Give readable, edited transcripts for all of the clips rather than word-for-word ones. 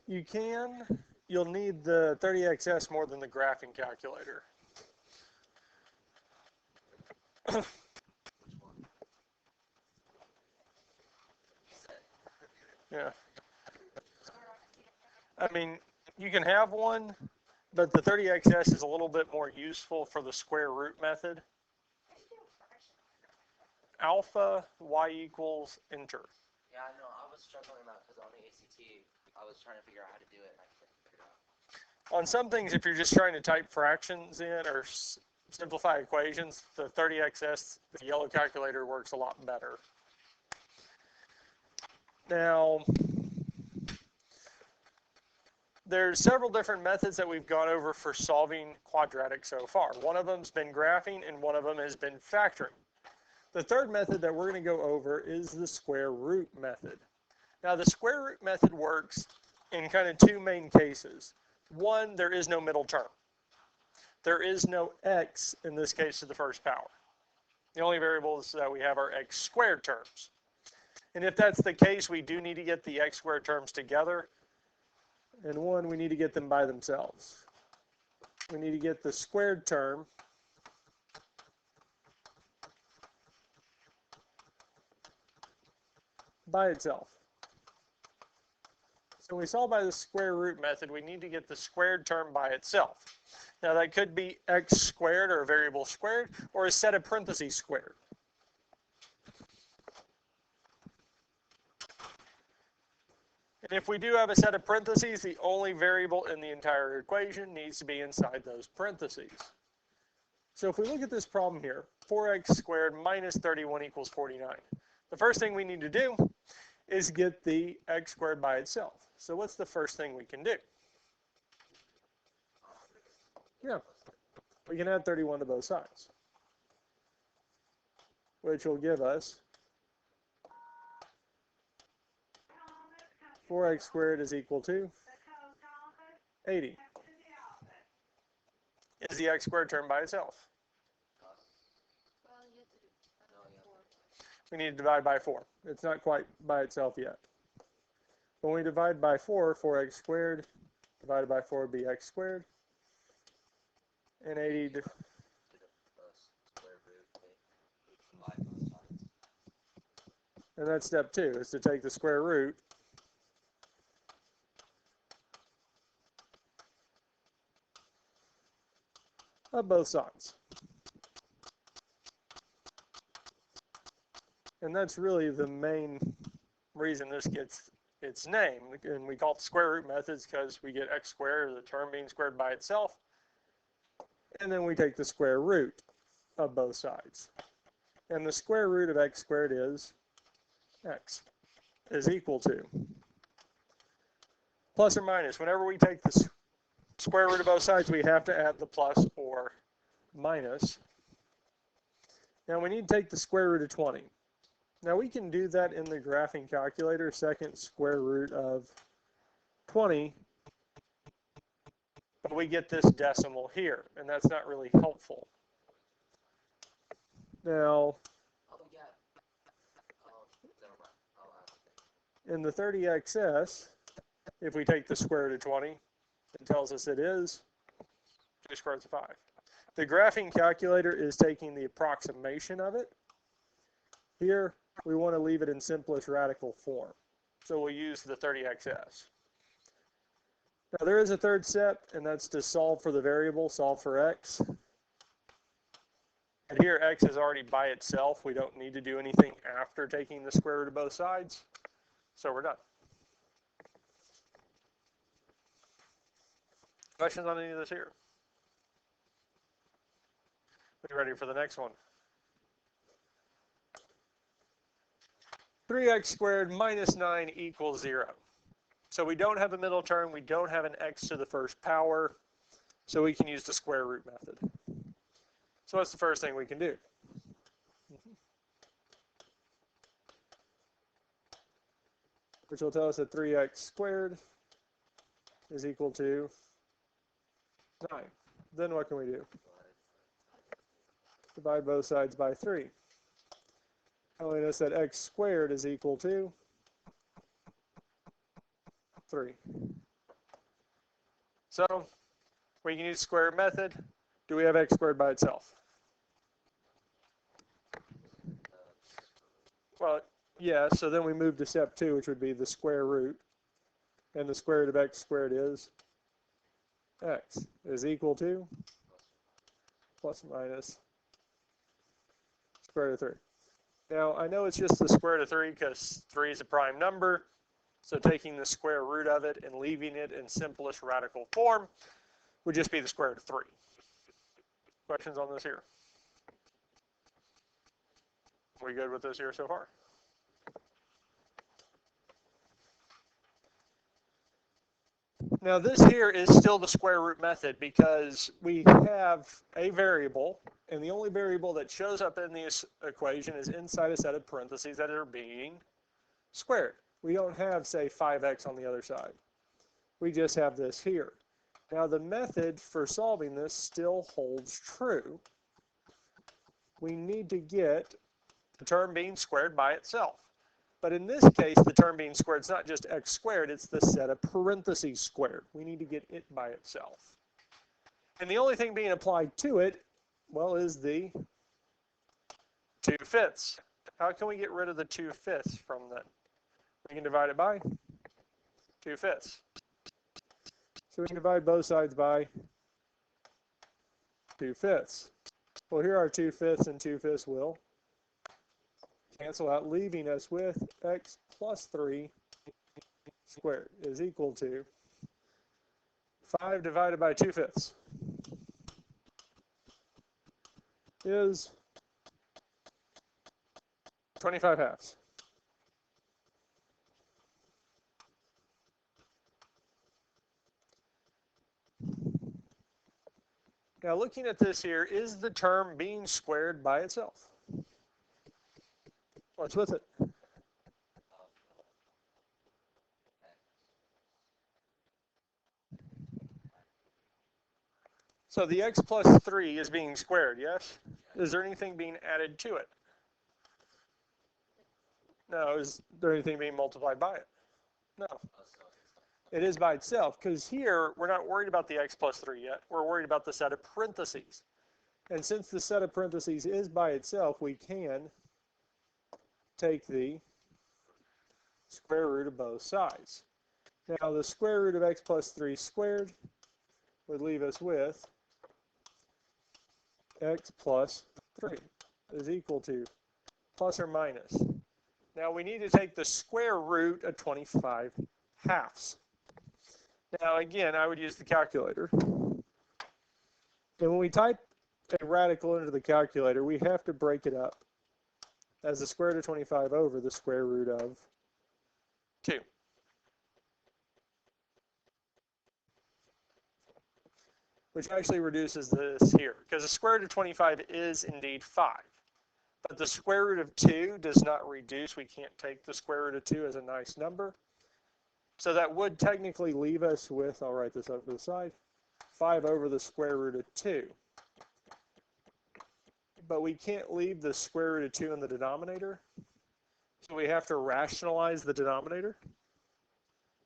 You can. You'll need the 30xs more than the graphing calculator. Yeah. I mean, you can have one, but the 30xs is a little bit more useful for the square root method. Alpha y equals enter. Yeah, I know. I was struggling with that because on the ACT, I was trying to figure out how to do it, and I couldn't figure it out. On some things, if you're just trying to type fractions in or simplify equations, the 30xs, the yellow calculator, works a lot better. Now, there's several different methods that we've gone over for solving quadratic so far. One of them's been graphing, and one of them has been factoring. The third method that we're going to go over is the square root method. Now, the square root method works in kind of two main cases. One, there is no middle term. There is no x, in this case, to the first power. The only variables that we have are x squared terms. And if that's the case, we do need to get the x squared terms together. And one, we need to get them by themselves. We need to get the squared term by itself. So when we solve by the square root method, we need to get the squared term by itself. Now that could be x squared, or a variable squared, or a set of parentheses squared. And if we do have a set of parentheses, the only variable in the entire equation needs to be inside those parentheses. So if we look at this problem here, 4x squared minus 31 equals 49. The first thing we need to do is get the x squared by itself. So what's the first thing we can do? Yeah, we can add 31 to both sides, which will give us 4x squared is equal to 80. Is the x squared term by itself? We need to divide by 4. It's not quite by itself yet. When we divide by 4, 4x squared divided by 4 would be x squared. And 80 and that's step 2, is to take the square root of both sides. And that's really the main reason this gets its name. And we call it the square root methods because we get x squared, or the term being squared by itself. And then we take the square root of both sides. And the square root of x squared is x is equal to plus or minus. Whenever we take the square root of both sides, we have to add the plus or minus. Now we need to take the square root of 20. Now we can do that in the graphing calculator, second square root of 20, but we get this decimal here, and that's not really helpful. Now, in the 30xs, if we take the square root of 20, it tells us it is 2 squared root of 5. The graphing calculator is taking the approximation of it. Here, we want to leave it in simplest radical form. So we'll use the 30xs. Now there is a third step, and that's to solve for the variable, solve for x. And here x is already by itself. We don't need to do anything after taking the square root of both sides. So we're done. Questions on any of this here? Are you ready for the next one? 3x squared minus 9 equals 0. So we don't have a middle term. We don't have an x to the first power. So we can use the square root method. So what's the first thing we can do? Which will tell us that 3x squared is equal to 9. Then what can we do? Divide both sides by 3. Telling us that x squared is equal to 3. So we can use square root method. Do we have x squared by itself? Well, yeah, so then we move to step 2, which would be the square root. And the square root of x squared is x is equal to plus or minus square root of 3. Now, I know it's just the square root of 3 because 3 is a prime number. So taking the square root of it and leaving it in simplest radical form would just be the square root of 3. Questions on this here? We good with this here so far? Now this here is still the square root method because we have a variable, and the only variable that shows up in this equation is inside a set of parentheses that are being squared. We don't have, say, 5x on the other side. We just have this here. Now the method for solving this still holds true. We need to get the term being squared by itself. But in this case, the term being squared is not just x squared, it's the set of parentheses squared. We need to get it by itself. And the only thing being applied to it, well, is the 2/5. How can we get rid of the 2/5 from that? We can divide it by 2/5. So we can divide both sides by 2/5. Well, here are 2/5 and 2/5 will cancel out, leaving us with x plus 3 squared is equal to 5 divided by 2/5 is 25/2. Now looking at this here, is the term being squared by itself? What's with it? So the x plus 3 is being squared, yes? Is there anything being added to it? No. Is there anything being multiplied by it? No. It is by itself, because here we're not worried about the x plus 3 yet. We're worried about the set of parentheses. And since the set of parentheses is by itself, we can take the square root of both sides. Now the square root of x plus 3 squared would leave us with x plus 3 is equal to plus or minus. Now we need to take the square root of 25/2. Now again, I would use the calculator. And when we type a radical into the calculator, we have to break it up as the square root of 25 over the square root of 2. Which actually reduces this here, because the square root of 25 is indeed 5. But the square root of 2 does not reduce. We can't take the square root of 2 as a nice number. So that would technically leave us with, I'll write this up to the side, 5 over the square root of 2. But we can't leave the square root of 2 in the denominator. So we have to rationalize the denominator.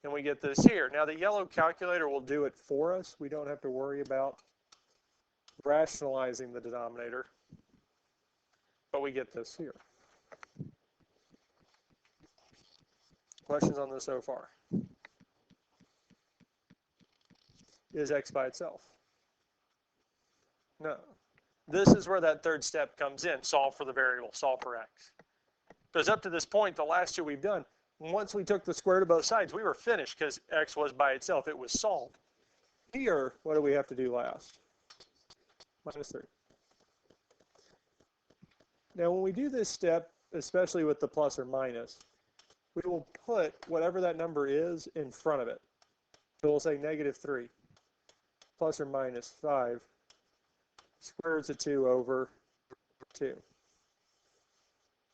And we get this here. Now the yellow calculator will do it for us. We don't have to worry about rationalizing the denominator. But we get this here. Questions on this so far? Is x by itself? No. This is where that third step comes in. Solve for the variable, solve for x. Because up to this point, the last two we've done, once we took the square root of both sides, we were finished because x was by itself. It was solved. Here, what do we have to do last? Minus 3. Now, when we do this step, especially with the plus or minus, we will put whatever that number is in front of it. So we'll say negative 3 plus or minus 5 square roots of 2 over 2.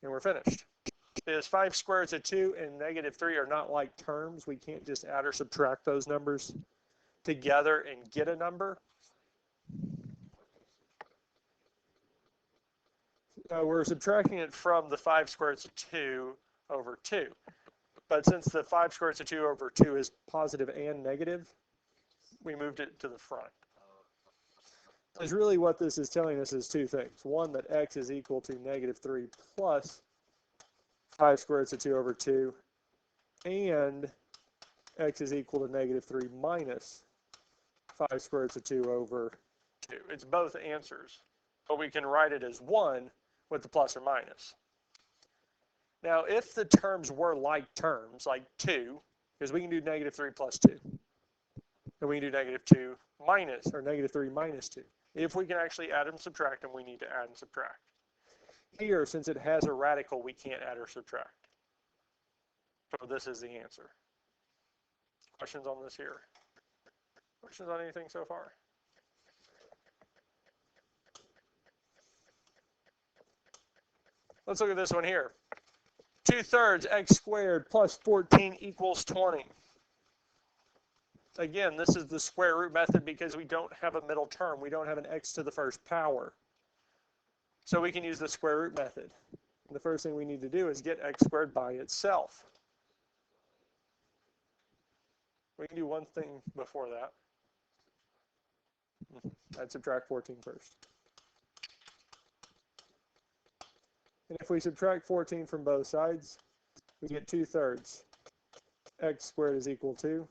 And we're finished. Because 5 square roots of 2 and negative 3 are not like terms. We can't just add or subtract those numbers together and get a number. We're subtracting it from the 5 square roots of 2 over 2. But since the 5 square roots of 2 over 2 is positive and negative, We moved it to the front. Because really what this is telling us is two things. One, that x is equal to negative 3 plus 5 squared roots of 2 over 2, and x is equal to negative 3 minus 5 squared roots of 2 over 2. It's both answers, but we can write it as 1 with the plus or minus. Now, if the terms were like terms, like 2, because we can do negative 3 plus 2, and we can do negative 2 minus, or negative 3 minus 2. If we can actually add and subtract them, we need to add and subtract. Here, since it has a radical, we can't add or subtract. So this is the answer. Questions on this here? Questions on anything so far? Let's look at this one here. 2/3 x squared plus 14 equals 20. Again, this is the square root method because we don't have a middle term. We don't have an x to the first power. So we can use the square root method. And the first thing we need to do is get x squared by itself. We can do one thing before that. I'd subtract 14 first. And if we subtract 14 from both sides, we get 2/3. X squared is equal to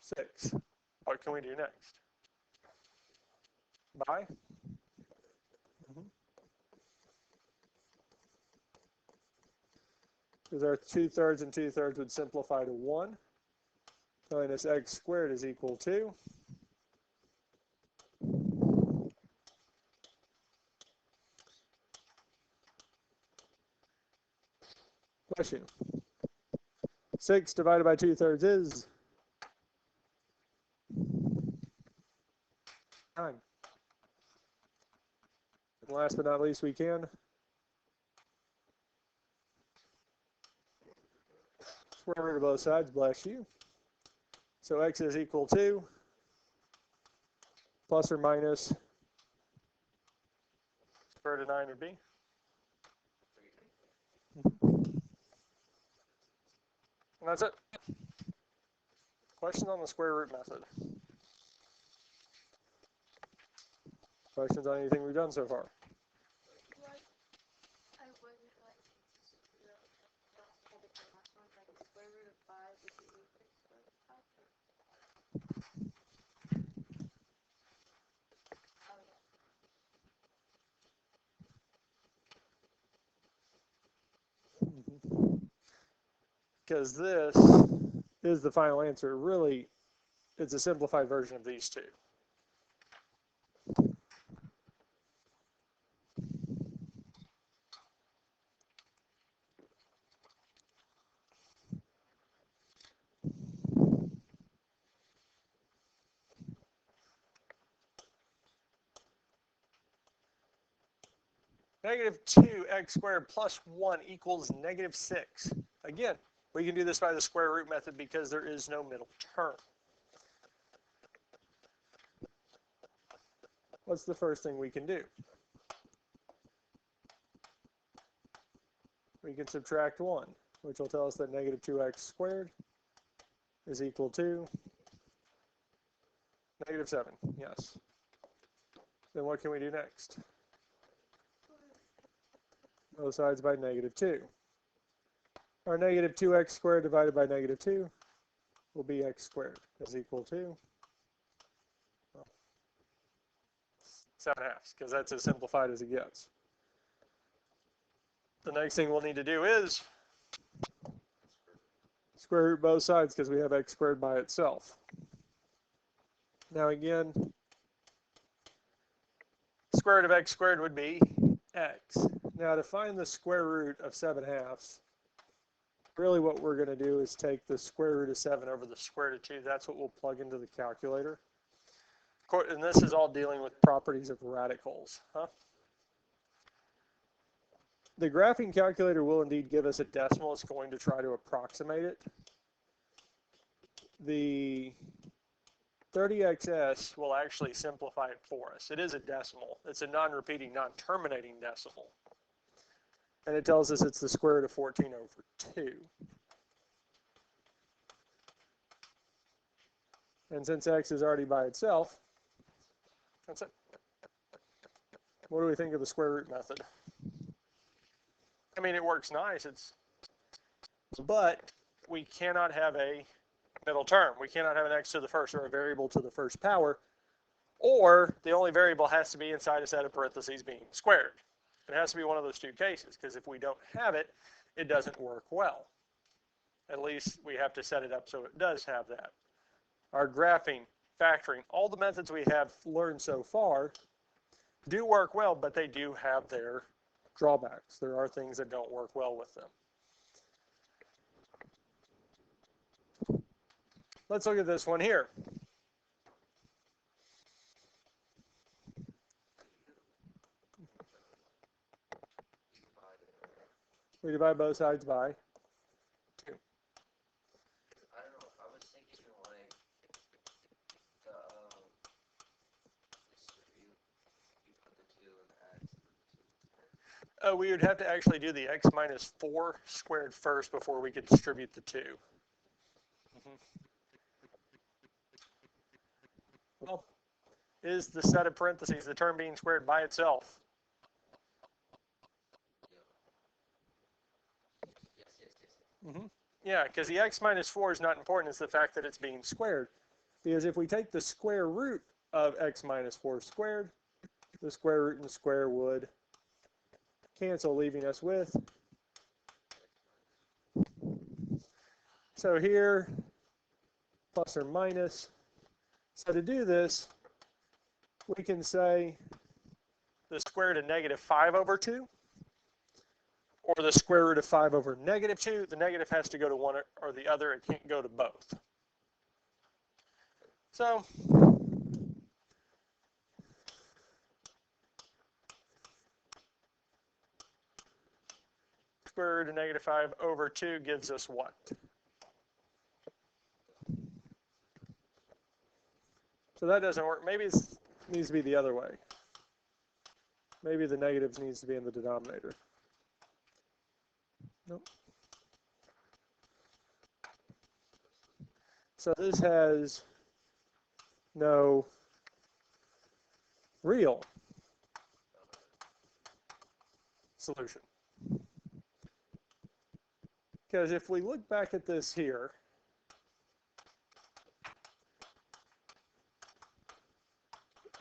6. What can we do next? By? Because our 2/3 and 2/3 would simplify to 1, telling us x squared is equal to question. 6 divided by 2/3 is 9. And last but not least, we can square root of both sides, bless you. So x is equal to plus or minus square root of 9 would be. And that's it. Questions on the square root method? Questions on anything we've done so far? Because this is the final answer. Really, it's a simplified version of these two. Negative 2x squared plus 1 equals negative 6. Again, we can do this by the square root method because there is no middle term. What's the first thing we can do? We can subtract 1, which will tell us that negative 2x squared is equal to negative 7. Yes. Then what can we do next? Both sides by negative 2. Our negative 2x squared divided by negative 2 will be x squared is equal to 7/2, because that's as simplified as it gets. The next thing we'll need to do is square root both sides because we have x squared by itself. Now again, square root of x squared would be x. Now to find the square root of 7/2, really what we're going to do is take the square root of 7 over the square root of 2. That's what we'll plug into the calculator. And this is all dealing with properties of radicals. The graphing calculator will indeed give us a decimal. It's going to try to approximate it. The 30xs will actually simplify it for us. It is a decimal. It's a non-repeating, non-terminating decimal. And it tells us it's the square root of 14 over 2. And since x is already by itself, that's it. What do we think of the square root method? I mean, it works nice. But we cannot have a middle term. We cannot have an x to the first or a variable to the first power, or the only variable has to be inside a set of parentheses being squared. It has to be one of those two cases, because if we don't have it, it doesn't work well. At least we have to set it up so it does have that. Our graphing, factoring, all the methods we have learned so far do work well, but they do have their drawbacks. There are things that don't work well with them. Let's look at this one here. We divide both sides by 2. I don't know. I was thinking like you put the 2 in the x. We would have to actually do the x minus 4 squared first before we could distribute the 2. Well, is the set of parentheses, the term being squared by itself? Yes. Yeah, because the x minus 4 is not important. It's the fact that it's being squared. Because if we take the square root of x minus 4 squared, the square root and square would cancel, leaving us with. So here, plus or minus. So to do this, we can say the square root of negative 5 over 2, or the square root of 5 over negative 2. The negative has to go to one or the other. It can't go to both. So square root of negative 5 over 2 gives us what? So that doesn't work. Maybe it needs to be the other way. Maybe the negatives needs to be in the denominator. Nope. So this has no real solution. Because if we look back at this here,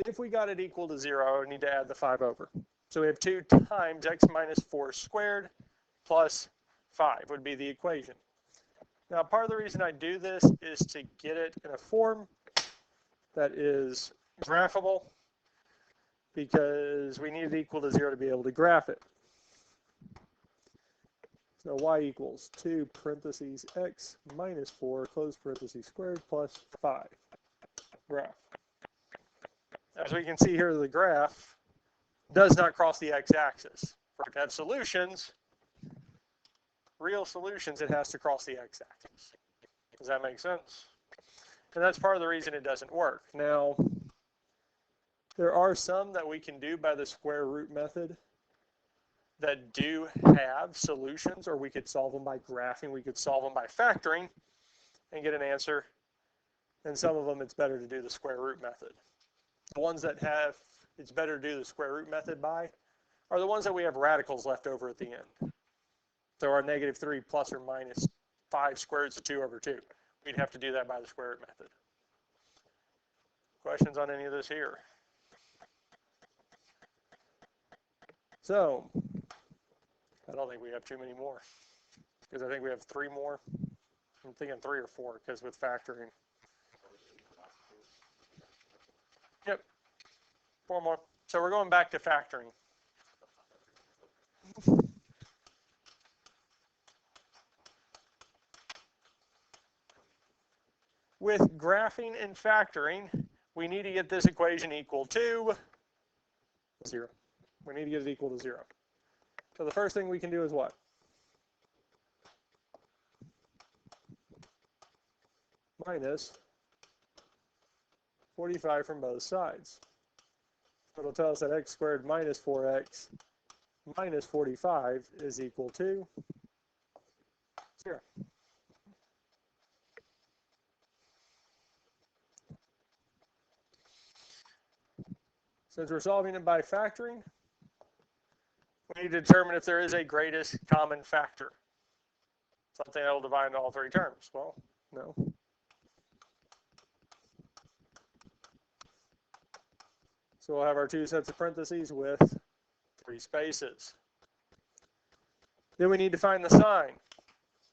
if we got it equal to 0, we need to add the 5 over. So we have 2 times x minus 4 squared plus 5 would be the equation. Now, part of the reason I do this is to get it in a form that is graphable, because we need it equal to 0 to be able to graph it. So y equals 2 parentheses x minus 4 close parentheses squared plus 5. Graph. As we can see here, the graph does not cross the x-axis. For it to have solutions, real solutions, it has to cross the x-axis. Does that make sense? And that's part of the reason it doesn't work. Now, there are some that we can do by the square root method that do have solutions, or we could solve them by graphing, we could solve them by factoring and get an answer. And some of them it's better to do the square root method. The ones that have it's better to do the square root method by are the ones that we have radicals left over at the end. So our negative 3 plus or minus 5 squared roots of 2 over 2. We'd have to do that by the square root method. Questions on any of this here? So, I don't think we have too many more, because I think we have 3 more. I'm thinking 3 or 4, because with factoring. Yep, 4 more. So we're going back to factoring. With graphing and factoring, we need to get this equation equal to 0. We need to get it equal to 0. So the first thing we can do is what? Minus 45 from both sides. So it'll tell us that x squared minus 4x minus 45 is equal to 0. Since we're solving it by factoring, we need to determine if there is a greatest common factor. Something that will divide into all three terms. Well, no. So we'll have our two sets of parentheses with three spaces. Then we need to find the sign.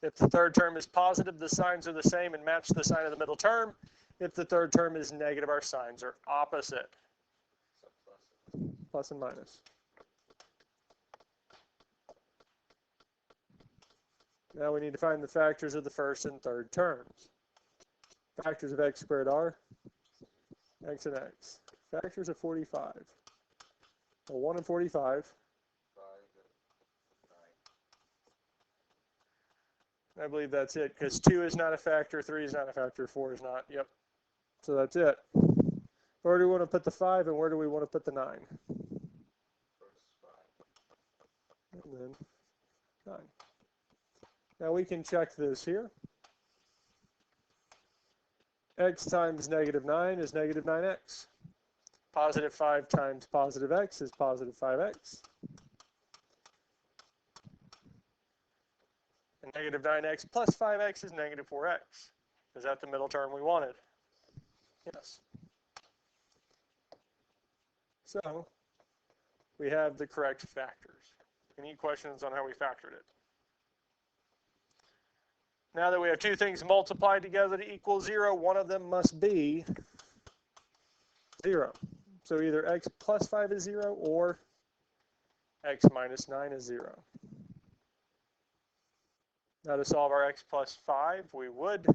If the third term is positive, the signs are the same and match the sign of the middle term. If the third term is negative, our signs are opposite. Plus and minus. Now we need to find the factors of the first and third terms. Factors of x squared are x and x. Factors of 45. Well, 1 and 45. 5 and 9. I believe that's it, because 2 is not a factor, 3 is not a factor, 4 is not. Yep. So that's it. Where do we want to put the 5 and where do we want to put the 9? And then 9. Now we can check this here. X times negative 9 is negative 9x. Positive 5 times positive x is positive 5x. And negative 9x plus 5x is negative 4x. Is that the middle term we wanted? Yes. So we have the correct factors. Any questions on how we factored it? Now that we have two things multiplied together to equal 0, one of them must be 0. So either x plus 5 is 0 or x minus 9 is 0. Now to solve our x plus 5, we would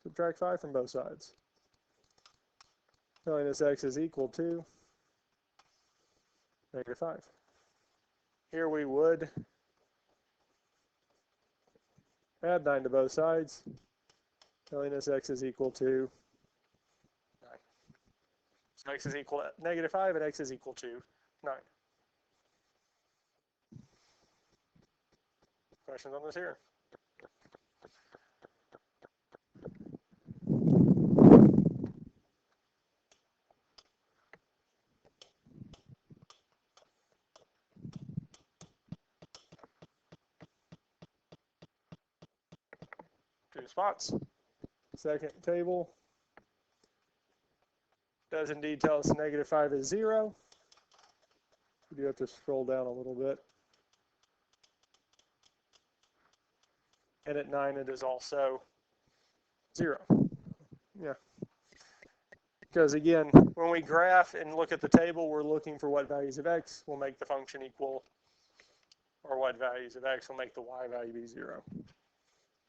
subtract 5 from both sides, telling us x is equal to negative 5. Here we would add 9 to both sides, telling us x is equal to 9. So x is equal to negative 5 and x is equal to 9. Questions on this here? Two spots. Second table does indeed tell us negative 5 is 0. We do have to scroll down a little bit. And at 9 it is also 0. Yeah. Because again, when we graph and look at the table, we're looking for what values of x will make the function equal, or what values of x will make the y value be 0.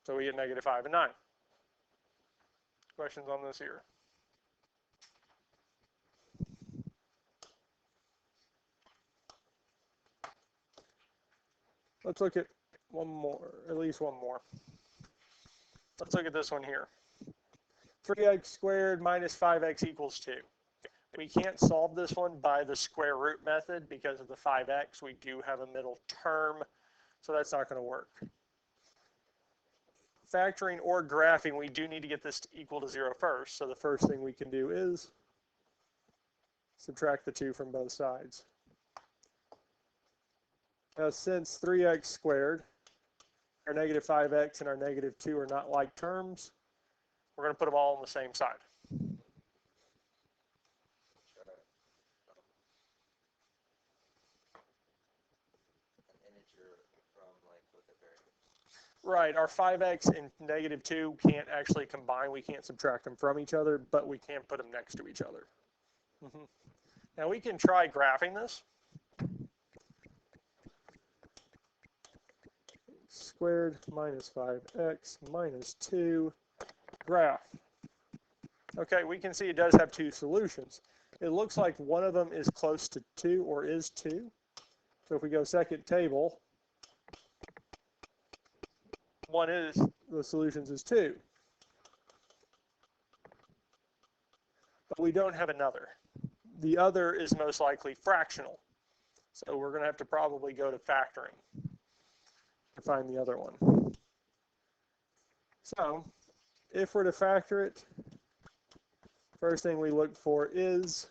So we get negative 5 and 9. Questions on this here? Let's look at one more, at least one more. Let's look at this one here. 3x squared minus 5x equals 2. We can't solve this one by the square root method because of the 5x. We do have a middle term, so that's not going to work. Factoring or graphing, we do need to get this equal to 0 first. So the first thing we can do is subtract the 2 from both sides. Now, since 3x squared, our negative 5x and our negative 2 are not like terms, we're going to put them all on the same side. Right, our 5x and negative 2 can't actually combine. We can't subtract them from each other, but we can put them next to each other. Now we can try graphing this. Squared minus 5x minus 2 graph. Okay, we can see it does have two solutions. It looks like one of them is close to 2 or is 2. So if we go second table, one is, the solutions is 2. But we don't have another. The other is most likely fractional. So we're going to have to probably go to factoring to find the other one. So if we're to factor it First thing we look for is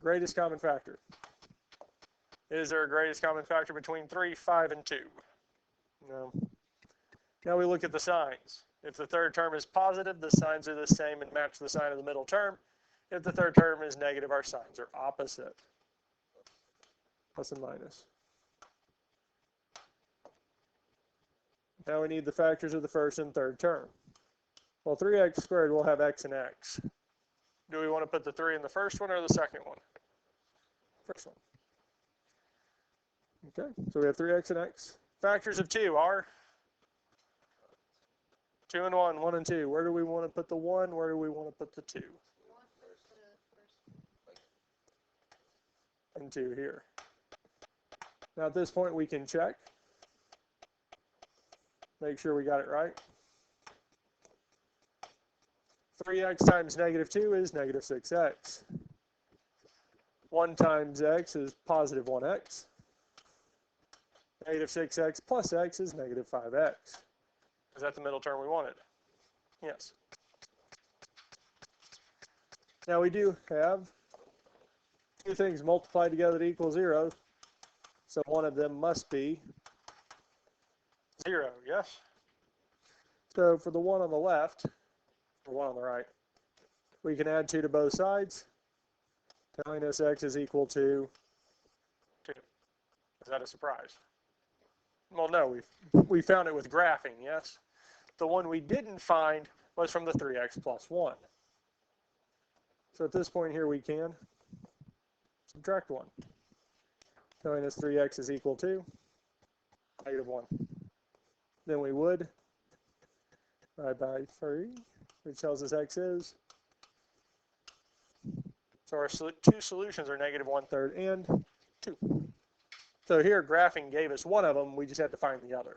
greatest common factor. Is there a greatest common factor between 3, 5, and 2? No. Now we look at the signs. If the third term is positive, the signs are the same and match the sign of the middle term. If the third term is negative, our signs are opposite. Plus and minus. Now we need the factors of the first and third term. Well, 3x squared will have x and x. Do we want to put the 3 in the first one or the second one? First one. Okay, so we have 3x and x. Factors of 2 are 2 and 1, 1 and 2. Where do we want to put the 1? Where do we want to put the 2? And 2 here. Now at this point we can check. Make sure we got it right. 3x times negative 2 is negative 6x. 1 times x is positive 1x. Negative 6x plus x is negative 5x. Is that the middle term we wanted? Yes. Now we do have two things multiplied together to equal 0. So one of them must be 0, yes? So for the one on the left, or one on the right, we can add 2 to both sides, telling us x is equal to 2. Is that a surprise? Well, no, we found it with graphing, yes? The one we didn't find was from the 3x plus 1. So at this point here we can subtract 1, telling us 3x is equal to negative 1. Then we would divide by 3, which tells us x is. So our two solutions are negative 1/3 and 2. So here graphing gave us one of them, we just had to find the other.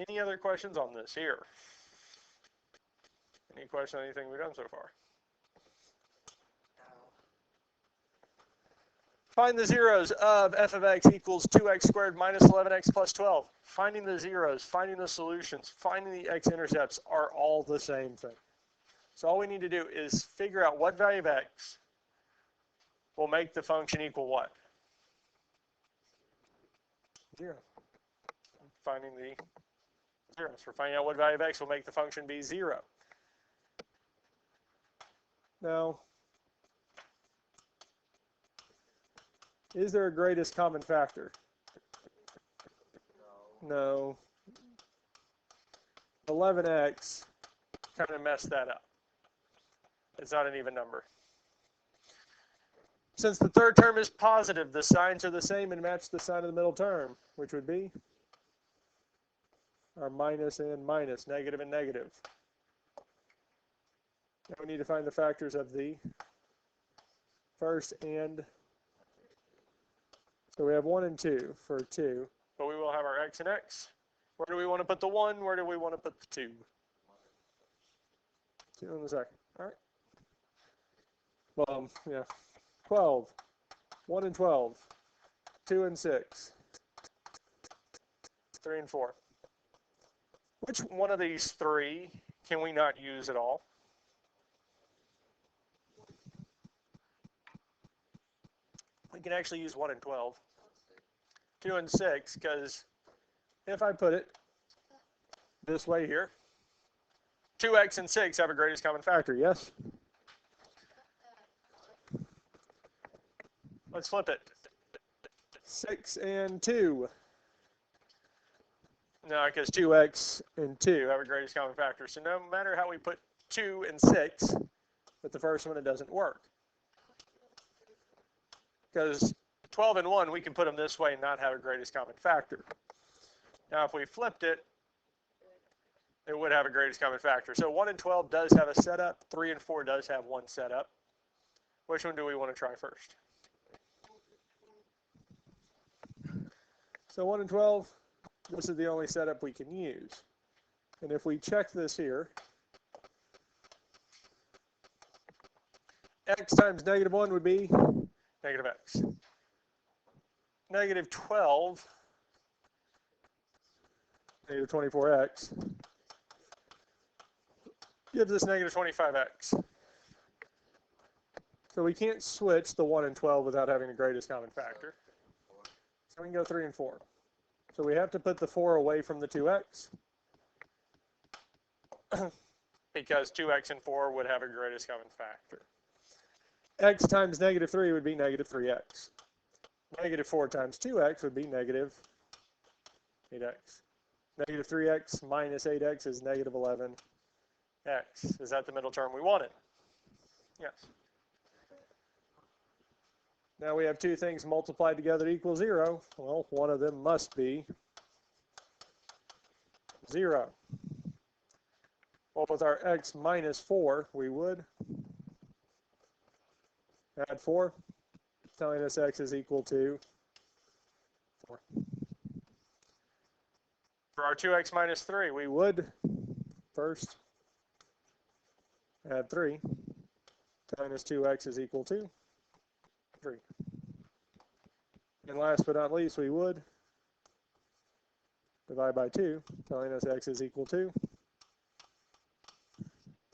Any other questions on this here? Any question on anything we've done so far? Find the zeros of f of x equals 2x squared minus 11x plus 12. Finding the zeros, finding the solutions, finding the x-intercepts are all the same thing. So all we need to do is figure out what value of x will make the function equal what? 0. Finding the zeros. We're finding out what value of x will make the function be 0. Now, is there a greatest common factor? No. 11x kind of messed that up. It's not an even number. Since the third term is positive, the signs are the same and match the sign of the middle term, which would be our minus and minus, negative and negative. Now we need to find the factors of the first and, so we have 1 and 2 for 2, but we will have our x and x. Where do we want to put the 1? Where do we want to put the 2? 2 in the second. All right. Well, yeah. 12. 1 and 12. 2 and 6. 3 and 4. Which one of these three can we not use at all? We can actually use 1 and 12. 2 and 6, because if I put it this way here, 2x and 6 have a greatest common factor, yes? Let's flip it. 6 and 2. No, because 2x and 2 have a greatest common factor. So no matter how we put 2 and 6, with the first one, it doesn't work. Because 12 and 1, we can put them this way and not have a greatest common factor. Now, if we flipped it, it would have a greatest common factor. So 1 and 12 does have a setup. 3 and 4 does have one setup. Which one do we want to try first? So 1 and 12, this is the only setup we can use. And if we check this here, x times negative 1 would be negative x. Negative 12, negative 24x, gives us negative 25x. So we can't switch the 1 and 12 without having the greatest common factor. So we can go 3 and 4. So we have to put the 4 away from the 2x because 2x and 4 would have a greatest common factor. X times negative 3 would be negative 3x. Negative 4 times 2x would be negative 8x. Negative 3x minus 8x is negative 11x. Is that the middle term we wanted? Yes. Now we have two things multiplied together to equal 0. Well, one of them must be 0. Well, with our x minus 4, we would add 4, telling us x is equal to 4. For our 2x minus 3, we would first add 3, telling us 2x is equal to 3. And last but not least, we would divide by 2, telling us x is equal to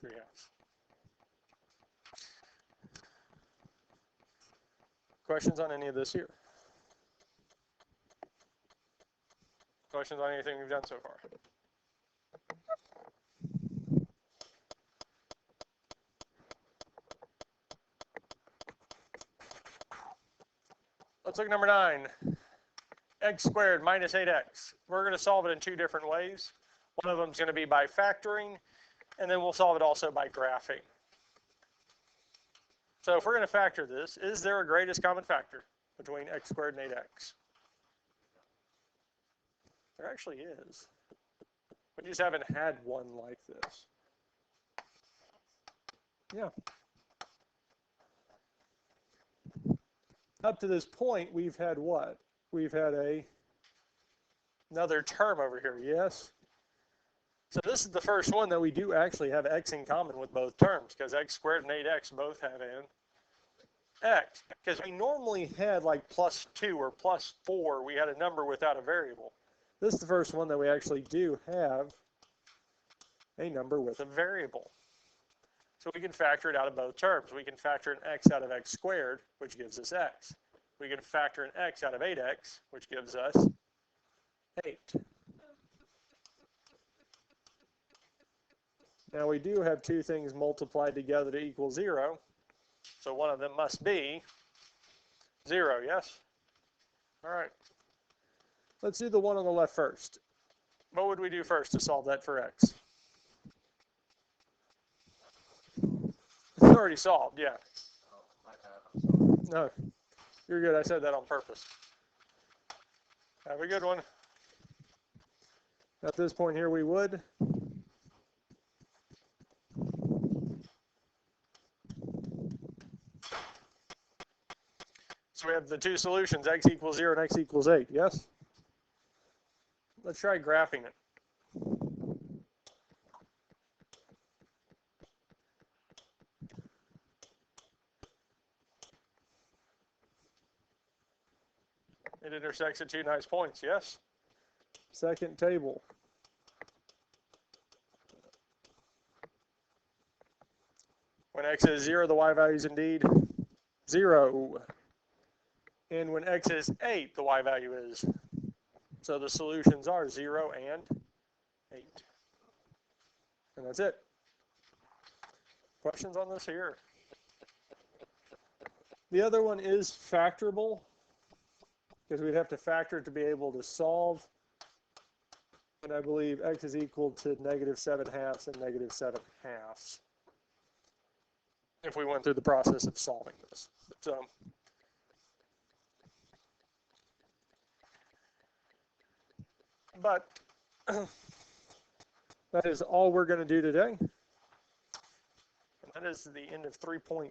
3 halves. Questions on any of this here? Questions on anything we've done so far? Let's look at number 9. X squared minus 8x. We're going to solve it in two different ways. One of them is going to be by factoring, and then we'll solve it also by graphing. So if we're going to factor this, is there a greatest common factor between x squared and 8x? There actually is. We just haven't had one like this. Yeah. Up to this point, we've had what? We've had another term over here, yes? So this is the first one that we do actually have x in common with both terms, because x squared and 8x both have an x. Because we normally had like plus 2 or plus 4, we had a number without a variable. This is the first one that we actually do have a number with a variable. So we can factor it out of both terms. We can factor an x out of x squared, which gives us x. We can factor an x out of 8x, which gives us 8. Now we do have two things multiplied together to equal 0. So one of them must be 0, yes? All right. Let's do the one on the left first. What would we do first to solve that for x? It's already solved, yeah. No, you're good. I said that on purpose. Have a good one. At this point here, we would so we have the two solutions, x equals 0 and x equals 8, yes? Let's try graphing it. It intersects at two nice points, yes? Second table. When x is 0, the y value is indeed 0. And when x is 8, the y value is. So the solutions are 0 and 8. And that's it. Questions on this here? The other one is factorable, because we'd have to factor it to be able to solve. And I believe x is equal to negative 7 halves and negative 7 halves if we went through the process of solving this. So but that is all we're going to do today. And that is the end of 3.3.